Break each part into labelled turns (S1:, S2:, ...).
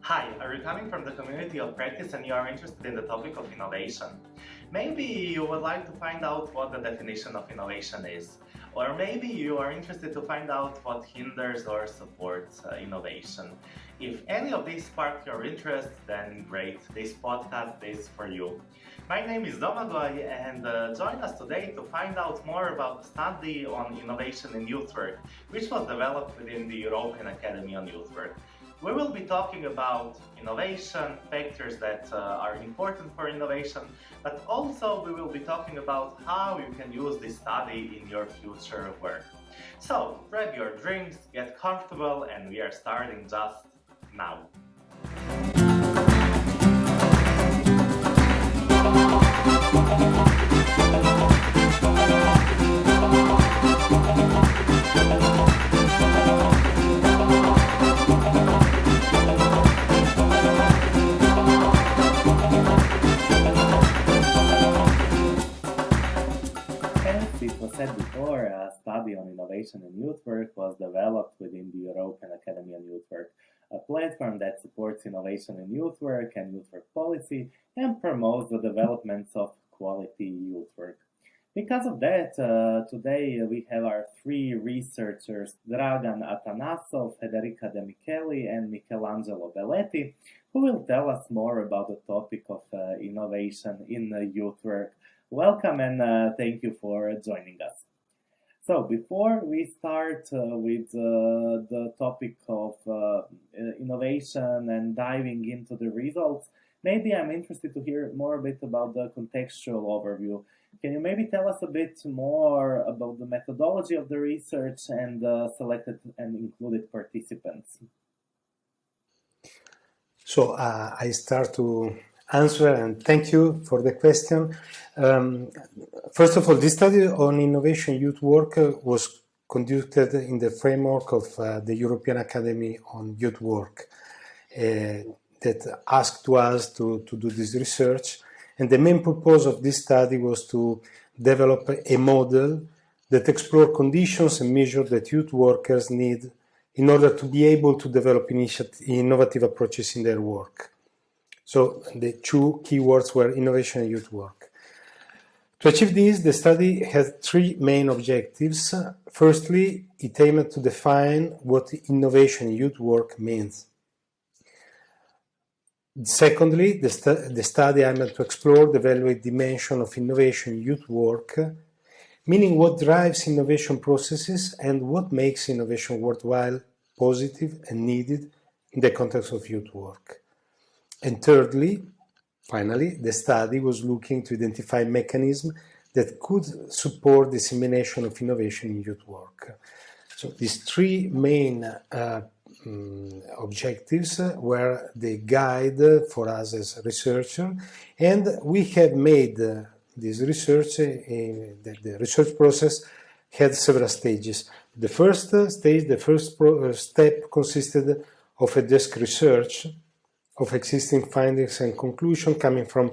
S1: Hi, are you coming from the community of practice and you are interested in the topic of innovation? Maybe you would like to find out what the definition of innovation is. Or maybe you are interested to find out what hinders or supports innovation. If any of these spark your interest, then great, this podcast is for you. My name is Domagoj and join us today to find out more about the study on innovation in youth work, which was developed within the European Academy on Youth Work. We will be talking about innovation, factors that are important for innovation, but also we will be talking about how you can use this study in your future work. So grab your drinks, get comfortable, and we are starting just now. It was said before, a study on innovation in youth work was developed within the European Academy on Youth Work, a platform that supports innovation in youth work and youth work policy and promotes the development of quality youth work. Because of that, today we have our three researchers, Dragan Atanasov, Federica Demicheli, and Michelangelo Belletti, who will tell us more about the topic of innovation in youth work. Welcome and thank you for joining us. So before we start with the topic of innovation and diving into the results, maybe I'm interested to hear more a bit about the contextual overview. Can you maybe tell us a bit more about the methodology of the research and selected and included participants?
S2: So I start to answer, and thank you for the question. First of all, this study on innovation youth work was conducted in the framework of the European Academy on Youth Work that asked to us to do this research. And the main purpose of this study was to develop a model that explore conditions and measures that youth workers need in order to be able to develop innovative approaches in their work. So the two keywords were innovation and youth work. To achieve this, the study had three main objectives. Firstly, it aimed to define what innovation in youth work means. Secondly, the study aimed to explore the evaluate dimension of innovation in youth work, meaning what drives innovation processes and what makes innovation worthwhile, positive, and needed in the context of youth work. And thirdly, finally, the study was looking to identify mechanisms that could support dissemination of innovation in youth work. So these three main objectives were the guide for us as researchers, and we have made this research, the research process had several stages. The first stage, the first step consisted of a desk research of existing findings and conclusions coming from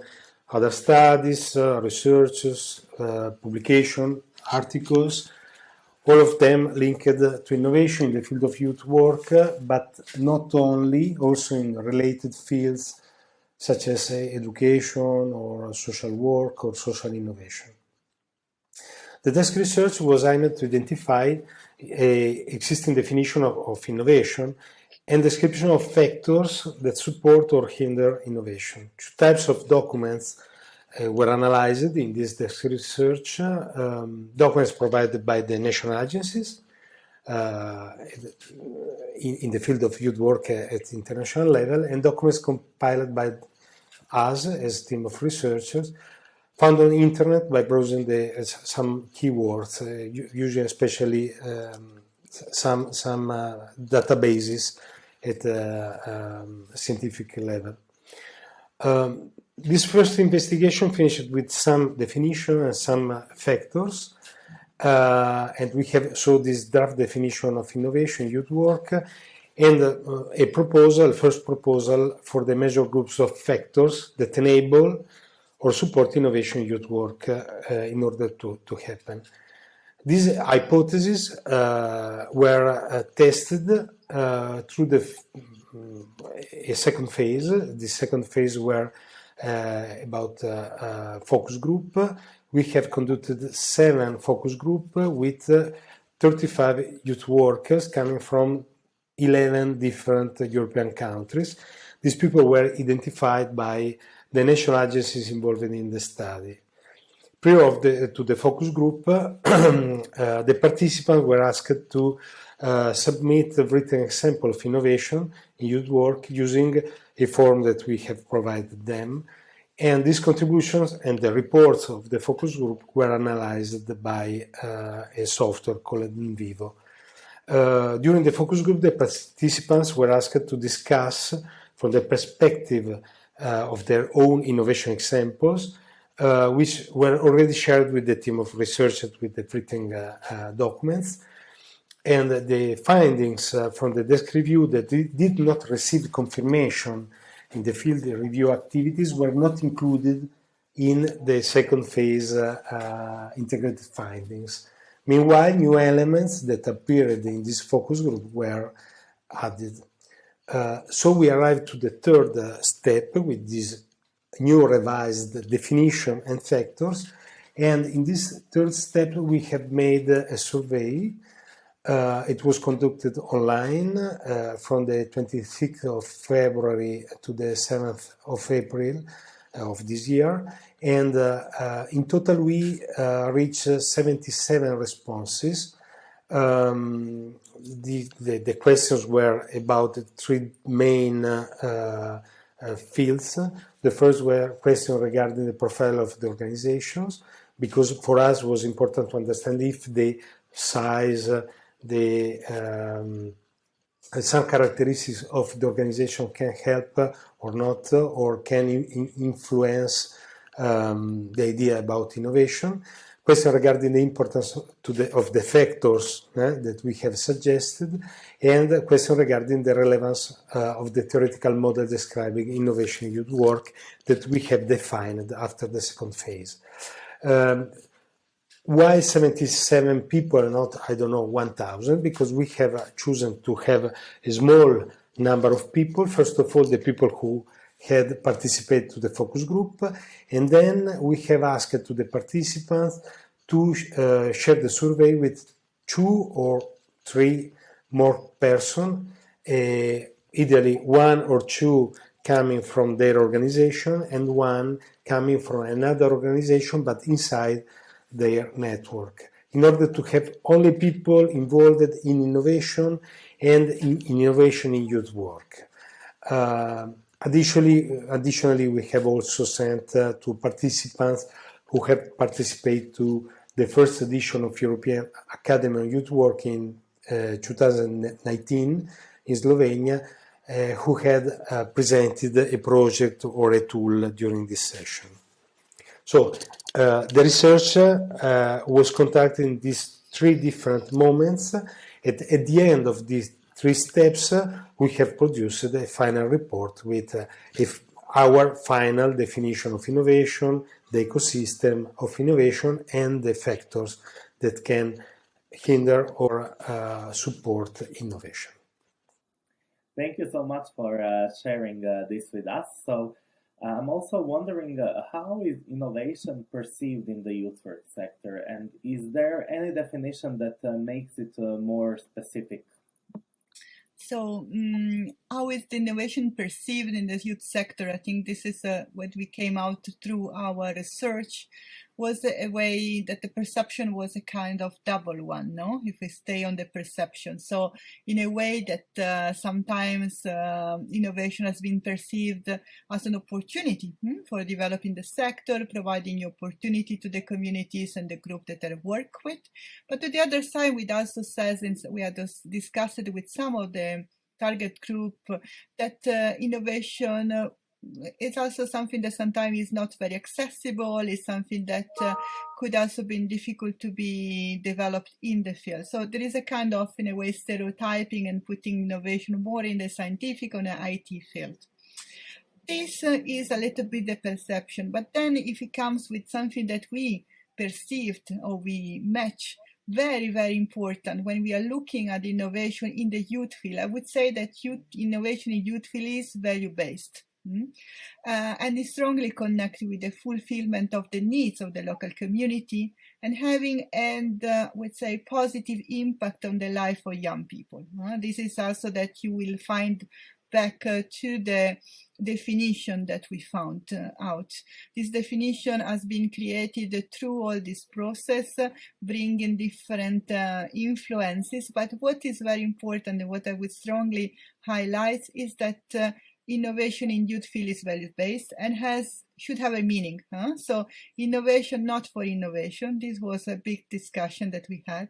S2: other studies, researches, publication, articles, all of them linked to innovation in the field of youth work, but not only, also in related fields such as education or social work or social innovation. The desk research was aimed to identify existing definition of innovation and description of factors that support or hinder innovation. Two types of documents were analyzed in this desk research. Documents provided by the national agencies in the field of youth work at international level, and documents compiled by us as a team of researchers, found on the internet by browsing some keywords, usually especially some databases at scientific level. This first investigation finished with some definition and some factors, and we have showed this draft definition of innovation youth work and a proposal, first proposal for the major groups of factors that enable or support innovation in youth work in order to happen. These hypotheses were tested through the a second phase. The second phase were about focus group. We have conducted 7 focus group with 35 youth workers coming from 11 different European countries. These people were identified by the national agencies involved in the study. Prior to the focus group, the participants were asked to submit a written example of innovation in youth work using a form that we have provided them. And these contributions and the reports of the focus group were analyzed by a software called NVivo. During the focus group, the participants were asked to discuss from the perspective of their own innovation examples, which were already shared with the team of researchers with the written documents. And the findings from the desk review that did not receive confirmation in the field review activities were not included in the second phase integrated findings. Meanwhile, new elements that appeared in this focus group were added. So we arrived to the third step with this new revised definition and factors. And in this third step, we have made a survey. It was conducted online from the 26th of February to the 7th of April of this year. And in total, we reached 77 responses. The questions were about 3 main fields. The first were questions regarding the profile of the organizations, because for us it was important to understand if the size, some characteristics of the organization can help or not, or can influence the idea about innovation. Question regarding the importance of the factors that we have suggested, and a question regarding the relevance of the theoretical model describing innovation in youth work that we have defined after the second phase. Why 77 people and not, 1,000? Because we have chosen to have a small number of people. First of all, the people who had participated to the focus group, and then we have asked to the participants to share the survey with 2 or 3 more persons, ideally 1 or 2 coming from their organization and 1 coming from another organization but inside their network, in order to have only people involved in innovation and in innovation in youth work. Additionally, we have also sent to participants who have participated to the first edition of European Academy of Youth Work in 2019 in Slovenia, who had presented a project or a tool during this session. So the research was conducted in these 3 different moments. At the end of these 3 steps, we have produced a final report with our final definition of innovation, the ecosystem of innovation, and the factors that can hinder or support innovation.
S1: Thank you so much for sharing this with us. So I'm also wondering how is innovation perceived in the youth work sector, and is there any definition that makes it more specific?
S3: So how is the innovation perceived in the youth sector? I think this is what we came out through our research, was a way that the perception was a kind of double one, no? If we stay on the perception. So in a way that sometimes innovation has been perceived as an opportunity for developing the sector, providing opportunity to the communities and the group that I work with. But to the other side, it also says, and we had discussed it with some of the target group, that innovation it's also something that sometimes is not very accessible, is something that could also be difficult to be developed in the field. So there is a kind of, in a way, stereotyping and putting innovation more in the scientific or the IT field. This is a little bit the perception, but then if it comes with something that we perceived or we match very, very important when we are looking at innovation in the youth field. I would say that innovation in youth field is value-based. And is strongly connected with the fulfillment of the needs of the local community and having would say positive impact on the life of young people. This is also that you will find back to the definition that we found out. This definition has been created through all this process, bringing different influences. But what is very important and what I would strongly highlight is that innovation in youth field is value-based and should have a meaning. So innovation not for innovation. This was a big discussion that we had.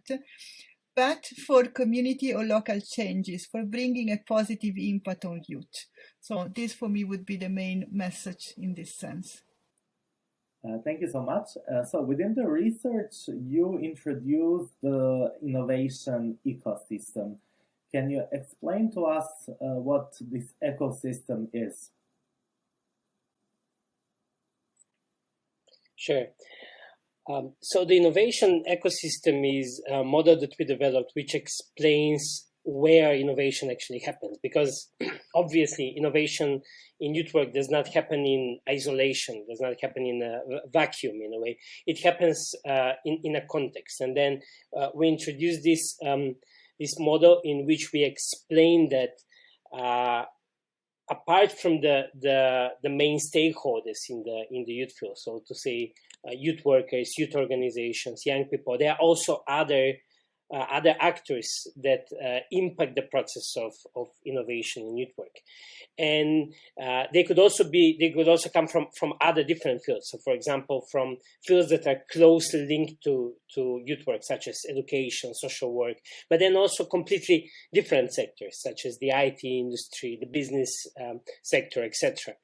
S3: But for community or local changes, for bringing a positive impact on youth. So this for me would be the main message in this sense.
S1: Thank you so much. So within the research, you introduced the innovation ecosystem. Can you explain to us what this ecosystem is?
S4: Sure. So the innovation ecosystem is a model that we developed which explains where innovation actually happens, because obviously innovation in youth work does not happen in isolation, does not happen in a vacuum in a way. It happens in a context. And then we introduced this model in which we explain that apart from the main stakeholders in the youth field, so to say youth workers, youth organizations, young people, there are also other actors that impact the process of innovation in youth work, and they could also come from other different fields. So, for example, from fields that are closely linked to youth work, such as education, social work, but then also completely different sectors, such as the IT industry, the business sector, etc.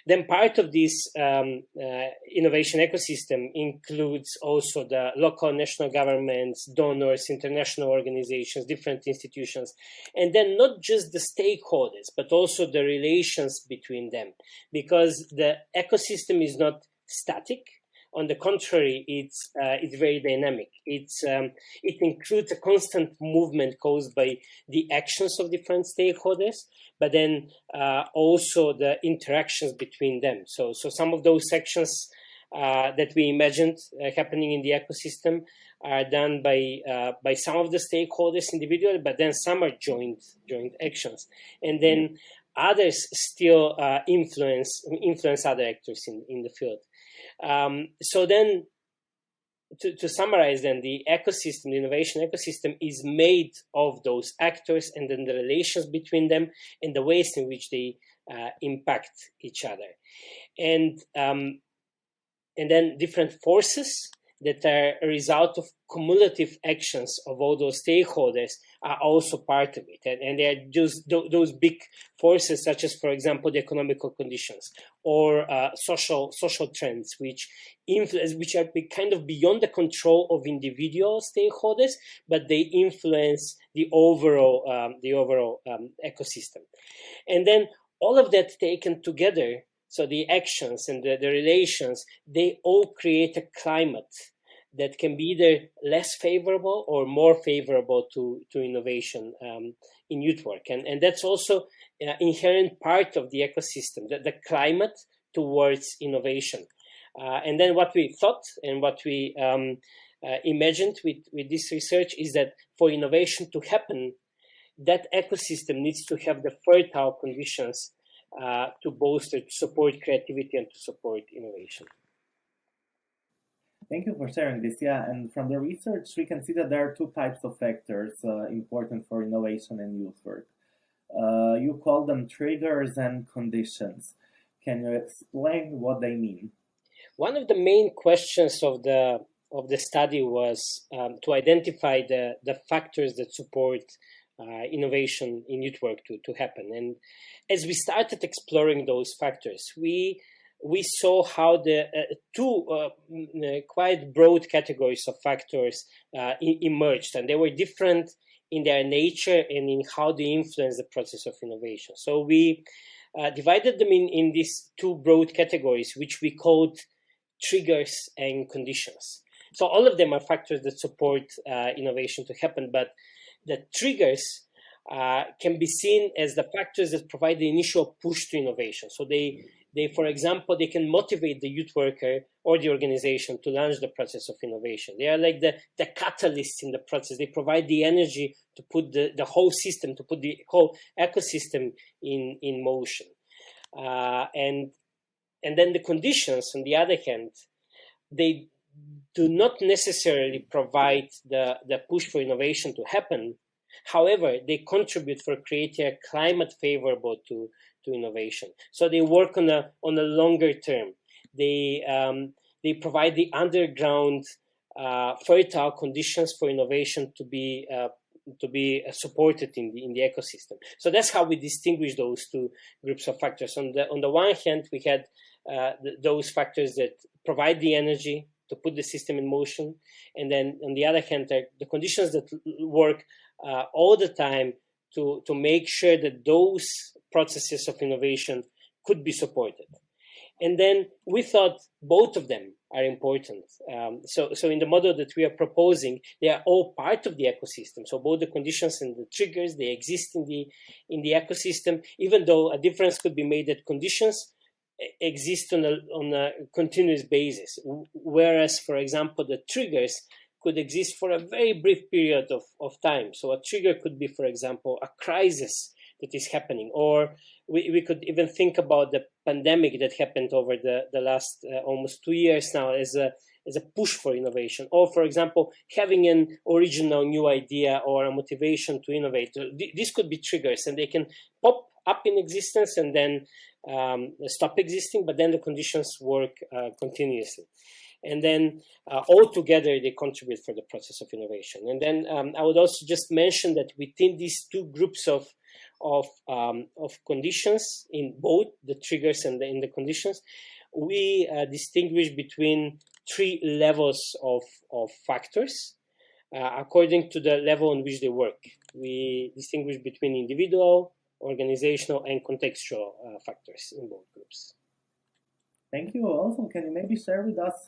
S4: Then part of this innovation ecosystem includes also the local, national governments, donors, international organizations, different institutions, and then not just the stakeholders, but also the relations between them, because the ecosystem is not static. On the contrary, it's very dynamic. It includes a constant movement caused by the actions of different stakeholders, but then also the interactions between them. So some of those sections that we imagined happening in the ecosystem are done by some of the stakeholders individually, but then some are joint actions, and then others still influence other actors in the field. So then, to summarize, then the ecosystem, the innovation ecosystem, is made of those actors and then the relations between them and the ways in which they impact each other, and then different forces that are a result of cumulative actions of all those stakeholders are also part of it. And they are just those big forces, such as, for example, the economical conditions or social trends, which are kind of beyond the control of individual stakeholders, but they influence the overall ecosystem. And then all of that taken together, so the actions and the relations, they all create a climate that can be either less favorable or more favorable to innovation in youth work. And that's also inherent part of the ecosystem, the climate towards innovation. And then what we thought and what we imagined with this research is that for innovation to happen, that ecosystem needs to have the fertile conditions to bolster, to support creativity and to support innovation.
S1: Thank you for sharing this. Yeah, and from the research, we can see that there are two types of factors important for innovation and youth work. You call them triggers and conditions. Can you explain what they mean?
S4: One of the main questions of the study was to identify the factors that support innovation in youth work to happen. And as we started exploring those factors, we saw how the two quite broad categories of factors emerged, and they were different in their nature and in how they influence the process of innovation. So we divided them in these two broad categories, which we called triggers and conditions. So all of them are factors that support innovation to happen, but the triggers can be seen as the factors that provide the initial push to innovation. So they, for example, they can motivate the youth worker or the organization to launch the process of innovation. They are like the catalysts in the process. They provide the energy to put the whole system, to put the whole ecosystem in motion. And then the conditions, on the other hand, they do not necessarily provide the push for innovation to happen. However, they contribute for creating a climate favorable to innovation. So they work on a longer term. They provide the underground fertile conditions for innovation to be supported in the ecosystem. So that's how we distinguish those two groups of factors. On the one hand, we had those factors that provide the energy to put the system in motion, and then on the other hand, the conditions that work all the time to make sure that those processes of innovation could be supported. And then we thought both of them are important. So in the model that we are proposing, they are all part of the ecosystem. So both the conditions and the triggers, they exist in the ecosystem, even though a difference could be made that conditions exist on a continuous basis. Whereas, for example, the triggers could exist for a very brief period of time. So a trigger could be, for example, a crisis that is happening, or we could even think about the pandemic that happened over the last almost 2 years now as a push for innovation, or, for example, having an original new idea or a motivation to innovate. These could be triggers, and they can pop up in existence and then stop existing, but then the conditions work continuously. And then all together, they contribute for the process of innovation. And then I would also just mention that within these two groups of conditions, in both the triggers and in the conditions, we distinguish between 3 levels of factors according to the level on which they work. We distinguish between individual, organizational, and contextual factors in both groups.
S1: Thank you. Also, can you maybe share with us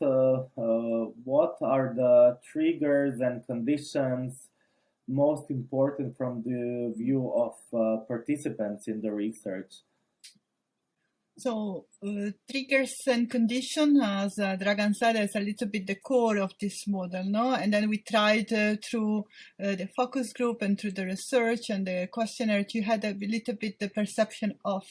S1: what are the triggers and conditions most important from the view of participants in the research?
S3: So triggers and condition, as Dragan said, is a little bit the core of this model, no? And then we tried through the focus group and through the research and the questionnaire to had a little bit the perception of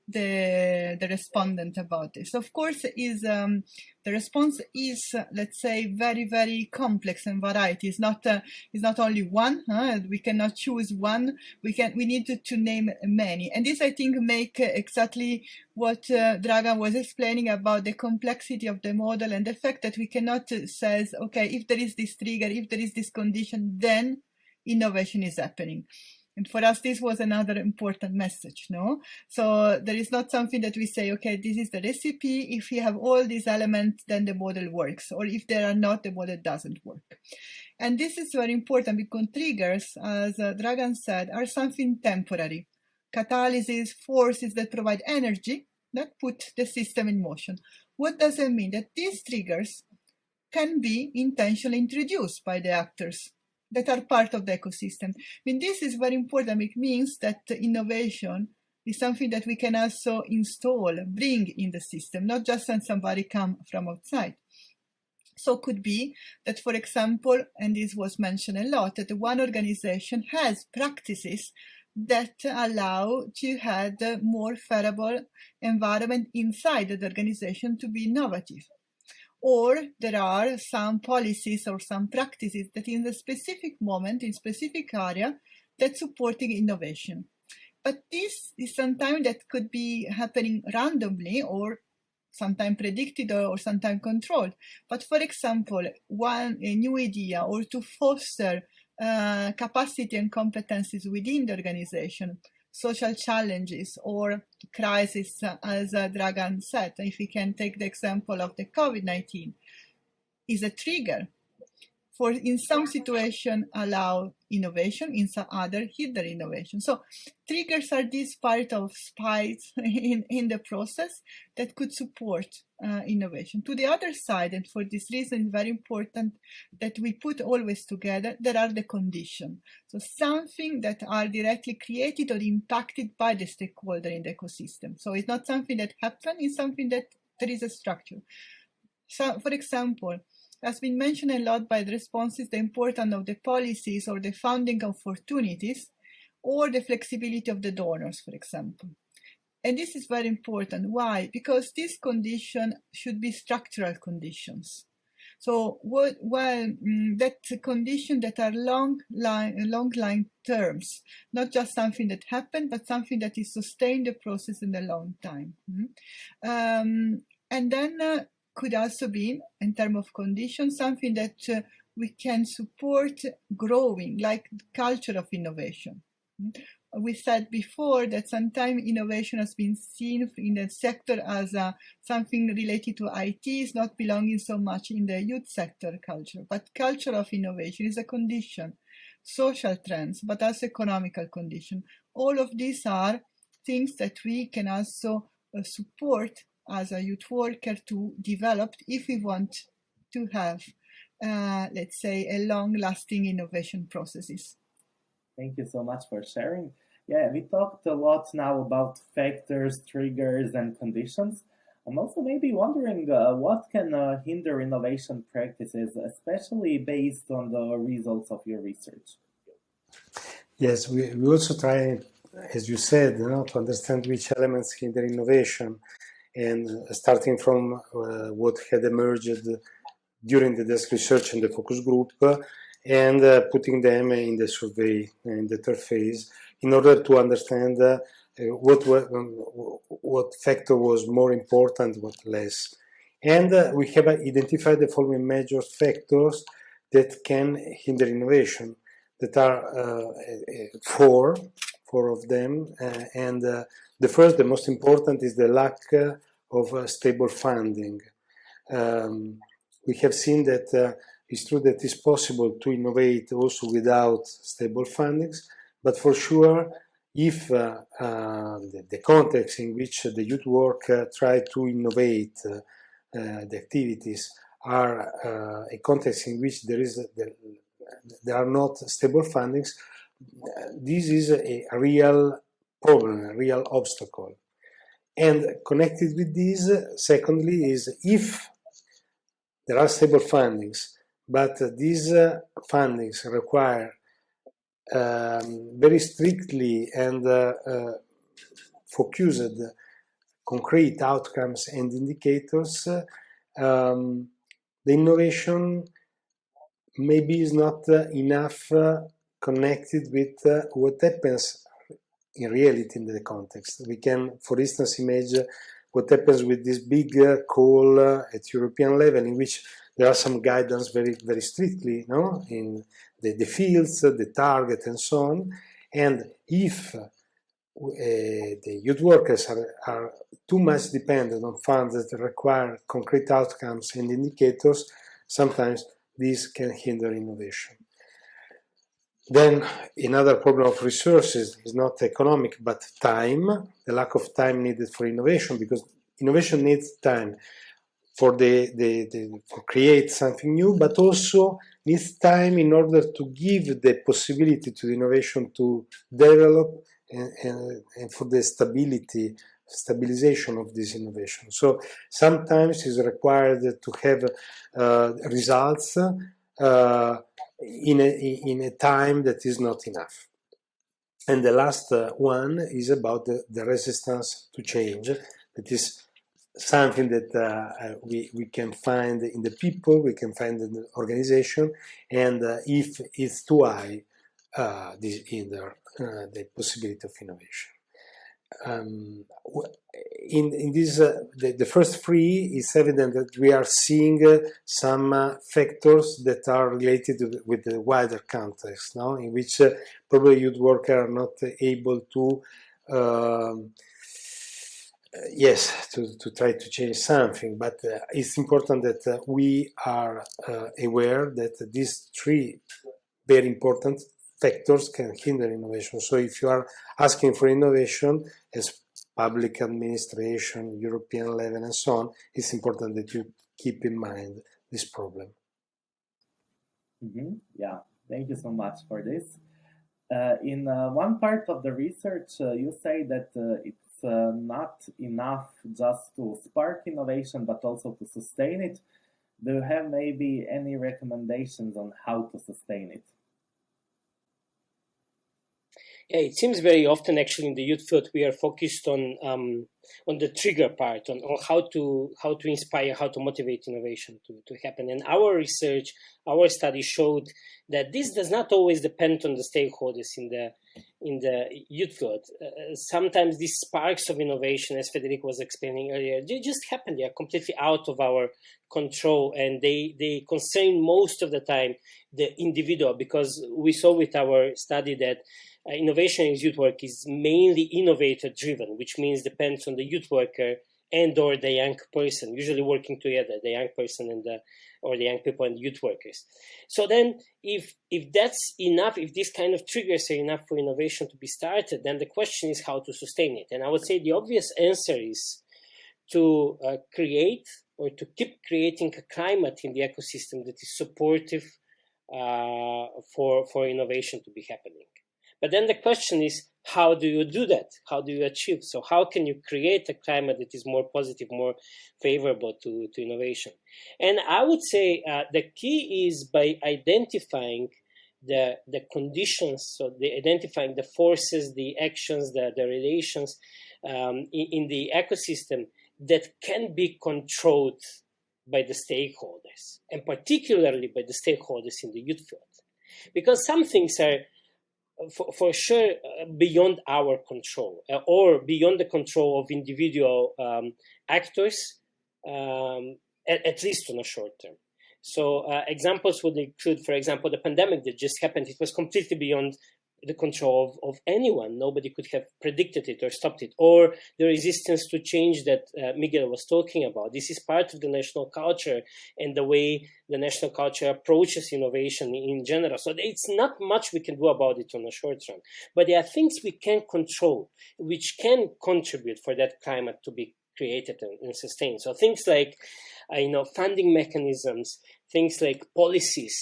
S3: the respondent about this. Of course, the response is, let's say, very, very complex and variety. It's not only one. We cannot choose one. We need to name many. And this, I think, make exactly what Dragan was explaining about the complexity of the model and the fact that we cannot say, okay, if there is this trigger, if there is this condition, then innovation is happening. And for us, this was another important message, no? So there is not something that we say, okay, this is the recipe. If we have all these elements, then the model works. Or if there are not, the model doesn't work. And this is very important because triggers, as Dragan said, are something temporary. Catalysis, forces that provide energy that put the system in motion. What does it mean? That these triggers can be intentionally introduced by the actors that are part of the ecosystem. I mean, this is very important. It means that innovation is something that we can also install, bring in the system, not just when somebody comes from outside. So it could be that, for example, and this was mentioned a lot, that one organization has practices that allow to have a more favorable environment inside the organization to be innovative. Or there are some policies or some practices that in a specific moment, in specific area, that's supporting innovation. But this is sometimes that could be happening randomly or sometimes predicted or sometimes controlled. But for example, a new idea or to foster capacity and competencies within the organization, social challenges or crisis, as Dragan said, if we can take the example of the COVID-19, is a trigger in some situation allow innovation, in some other hinder innovation. So triggers are this part of spikes in the process that could support innovation. To the other side, and for this reason it's very important that we put always together, there are the conditions. So something that are directly created or impacted by the stakeholder in the ecosystem. So it's not something that happens, it's something that there is a structure. So, for example, has been mentioned a lot by the responses, the importance of the policies or the funding opportunities or the flexibility of the donors, for example. And this is very important. Why? Because these conditions should be structural conditions. So that conditions that are long line terms, not just something that happened, but something that is sustained the process in a long time. And then could also be, in terms of conditions, something that we can support growing, like culture of innovation. We said before that sometimes innovation has been seen in the sector as something related to IT, not belonging so much in the youth sector culture. But culture of innovation is a condition, social trends, but also economical condition. All of these are things that we can also support as a youth worker to develop if we want to have, let's say, a long-lasting innovation processes.
S1: Thank you so much for sharing. Yeah, we talked a lot now about factors, triggers, and conditions. I'm also maybe wondering what can hinder innovation practices, especially based on the results of your research.
S2: Yes, we also try, as you said, to understand which elements hinder innovation, and starting from what had emerged during the desk research and the focus group, and putting them in the survey in the third phase in order to understand what factor was more important, what less. And we have identified the following major factors that can hinder innovation. That are four of them, and the first, the most important, is the lack of stable funding. We have seen that it's true that it's possible to innovate also without stable fundings, but for sure, if the context in which the youth work try to innovate the activities are a context in which there are not stable fundings, this is a real problem, a real obstacle. And connected with this, secondly, is if there are stable fundings, but these fundings require very strictly and focused concrete outcomes and indicators, the innovation maybe is not enough connected with what happens in reality in the context. We can, for instance, imagine what happens with this big call at European level, in which there are some guidance very, very strictly, in the fields, the target, and so on. And if the youth workers are too much dependent on funds that require concrete outcomes and indicators, sometimes this can hinder innovation. Then another problem of resources is not economic, but time, the lack of time needed for innovation, because innovation needs time for for create something new, but also needs time in order to give the possibility to the innovation to develop and for the stabilization of this innovation. So sometimes it's required to have results in a time that is not enough. And the last one is about the resistance to change. That is something that we can find in the people, we can find in the organization, and if it's too high, this hinder the possibility of innovation. In this, the first three, it's evident that we are seeing some factors that are related with the wider context, in which probably youth workers are not able to yes, to try to change something, but it's important that we are aware that these three very important factors can hinder innovation. So if you are asking for innovation as public administration, European level and so on, it's important that you keep in mind this problem.
S1: Yeah, thank you so much for this. In one part of the research, you say that it's not enough just to spark innovation, but also to sustain it. Do you have maybe any recommendations on how to sustain it?
S4: Yeah, it seems very often actually in the youth field we are focused on the trigger part, on how to inspire, how to motivate innovation to happen. And our research, our study showed that this does not always depend on the stakeholders in the youth field. Sometimes these sparks of innovation, as Federica was explaining earlier, they just happen. They are completely out of our control, and they concern most of the time the individual, because we saw with our study that innovation in youth work is mainly innovator driven, which means depends on the youth worker and or the young person, usually working together, the young person and or the young people and youth workers. So then if that's enough, if these kind of triggers are enough for innovation to be started, then the question is how to sustain it. And I would say the obvious answer is to create or to keep creating a climate in the ecosystem that is supportive for innovation to be happening. But then the question is, how do you do that? How do you achieve? So how can you create a climate that is more positive, more favorable to innovation? And I would say the key is by identifying the conditions, so identifying the forces, the actions, the relations in the ecosystem that can be controlled by the stakeholders, and particularly by the stakeholders in the youth field. Because some things are for sure beyond our control, or beyond the control of individual actors, at least on a short term. So examples would include, for example, the pandemic that just happened. It was completely beyond the control of anyone. Nobody could have predicted it or stopped it, or the resistance to change that Miguel was talking about. This is part of the national culture and the way the national culture approaches innovation in general. So it's not much we can do about it on a short run, but there are things we can control, which can contribute for that climate to be created and sustained. So things like, funding mechanisms, things like policies.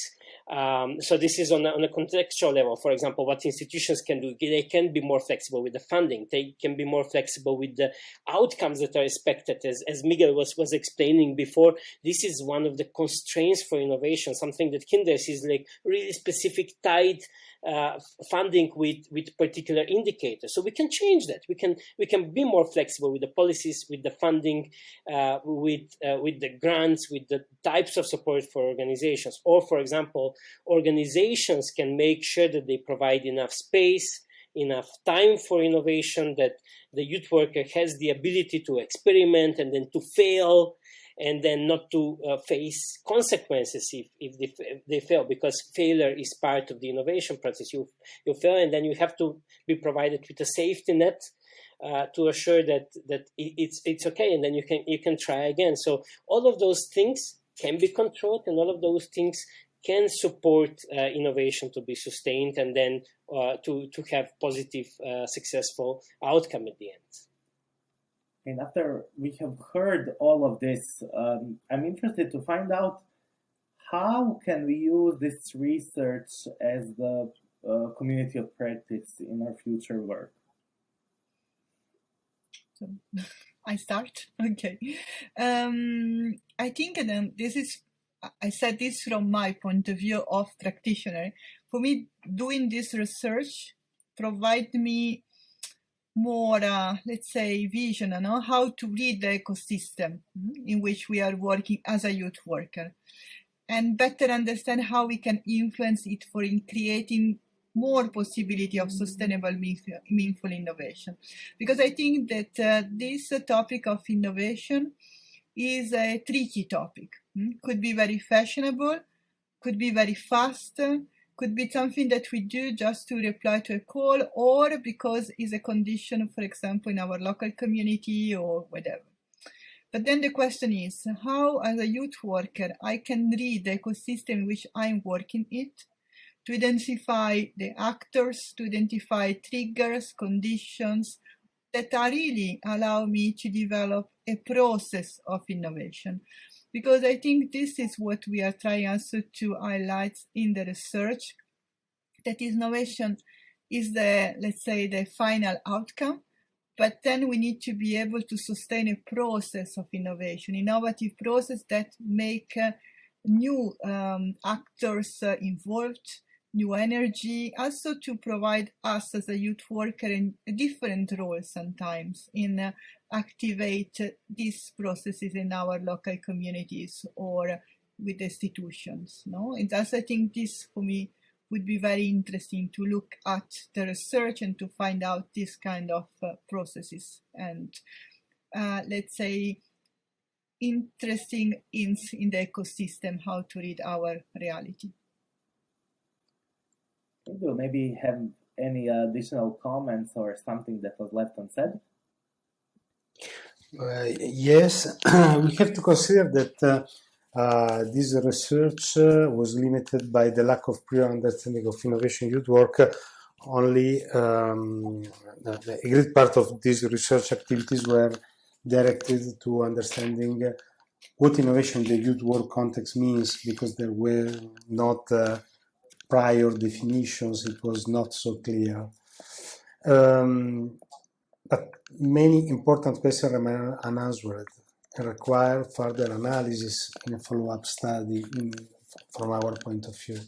S4: So this is on a contextual level. For example, what institutions can do, they can be more flexible with the funding. They can be more flexible with the outcomes that are expected. As Miguel was explaining before, this is one of the constraints for innovation, something that hinders is like really specific tied funding with particular indicators. So we can change that. We can be more flexible with the policies, with the funding, with the grants, with the types of support for organizations. Or, for example, organizations can make sure that they provide enough space, enough time for innovation, that the youth worker has the ability to experiment and then to fail, and then not to face consequences if they fail, because failure is part of the innovation process. You fail, and then you have to be provided with a safety net to assure that it's okay, and then you can try again. So all of those things can be controlled, and all of those things can support innovation to be sustained, and then to have positive, successful outcome at the end.
S1: And after we have heard all of this, I'm interested to find out how can we use this research as the community of practice in our future work.
S3: So, I start? Okay. I think I said this from my point of view of practitioner. For me, doing this research provide me more, let's say, vision on how to read the ecosystem in which we are working as a youth worker, and better understand how we can influence it for creating more possibility of sustainable, meaningful innovation. Because I think that this topic of innovation is a tricky topic. Could be very fashionable, could be very fast, could be something that we do just to reply to a call, or because it's a condition, for example, in our local community or whatever. But then the question is how, as a youth worker, I can read the ecosystem in which I'm working in, to identify the actors, to identify triggers, conditions that are really allow me to develop a process of innovation. Because I think this is what we are trying also to highlight in the research, that innovation is the, let's say, the final outcome, but then we need to be able to sustain a process of innovation, innovative process that make new actors involved, new energy, also to provide us as a youth worker in a different role sometimes in activate these processes in our local communities or with institutions. No, and thus I think this for me would be very interesting to look at the research and to find out this kind of processes and let's say interesting in the ecosystem, how to read our reality.
S1: Do you maybe have any additional comments or something that was left unsaid?
S2: Yes, we have to consider that this research was limited by the lack of prior understanding of innovation youth work. Only a great part of these research activities were directed to understanding what innovation in the youth work context means, because there were not prior definitions, it was not so clear. But many important questions remain unanswered and require further analysis in a follow-up study from our point of view.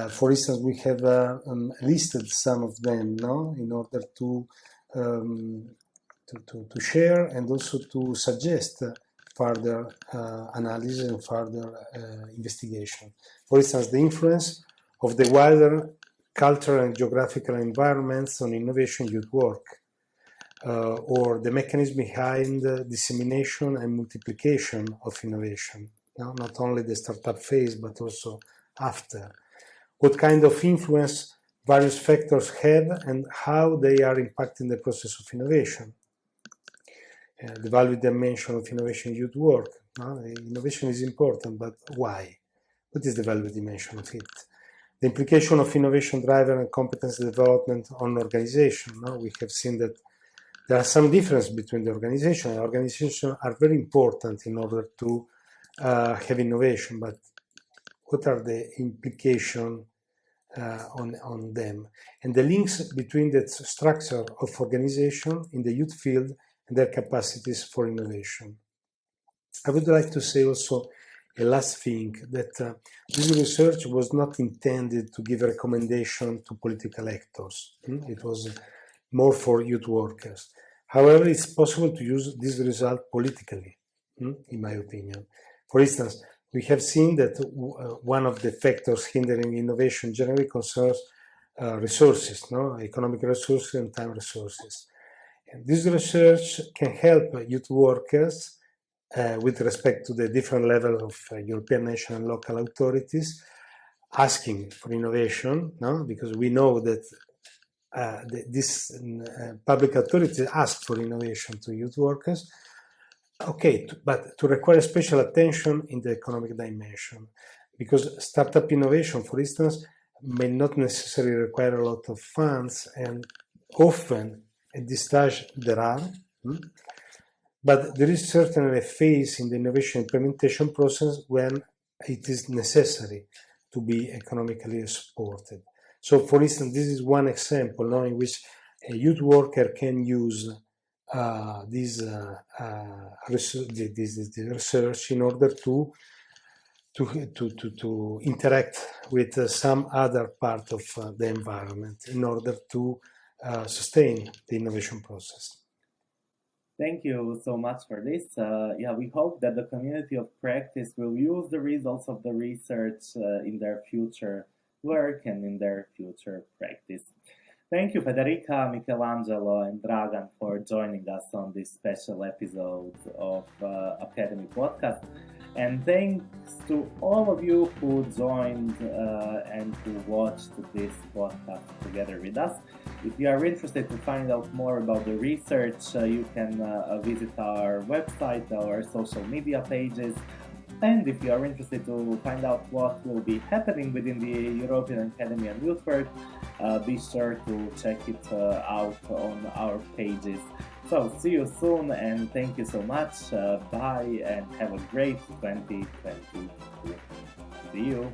S2: For instance, we have listed some of them, no, in order to share and also to suggest further analysis and further investigation. For instance, the influence of the wider cultural and geographical environments on innovation youth work, or the mechanism behind dissemination and multiplication of innovation, no? Not only the startup phase, but also after. What kind of influence various factors have and how they are impacting the process of innovation. The value dimension of innovation youth work. No? Innovation is important, but why? What is the value dimension of it? The implication of innovation driver and competence development on organization. No? We have seen that there are some difference between the organization. Organizations are very important in order to have innovation, but what are the implications on them? And the links between the structure of organization in the youth field and their capacities for innovation. I would like to say also a last thing, that this research was not intended to give a recommendation to political actors. It was more for youth workers. However, it's possible to use this result politically, in my opinion. For instance, we have seen that one of the factors hindering innovation generally concerns resources, no? Economic resources and time resources. And this research can help youth workers with respect to the different levels of European, national, and local authorities asking for innovation, no? Because we know that this public authorities ask for innovation to youth workers. Okay, but to require special attention in the economic dimension, because startup innovation, for instance, may not necessarily require a lot of funds, and often at this stage there are, but there is certainly a phase in the innovation implementation process when it is necessary to be economically supported. So, for instance, this is one example now in which a youth worker can use this research in order to interact with some other part of the environment in order to sustain the innovation process.
S1: Thank you so much for this. We hope that the community of practice will use the results of the research in their future work and in their future practice. Thank you, Federica, Michelangelo, and Dragan, for joining us on this special episode of Academy Podcast. And thanks to all of you who joined and who watched this podcast together with us. If you are interested to find out more about the research, you can visit our website, our social media pages. And if you are interested to find out what will be happening within the European Academy on Youth Work, be sure to check it out on our pages. So see you soon, and thank you so much. Bye, and have a great 2022. See you.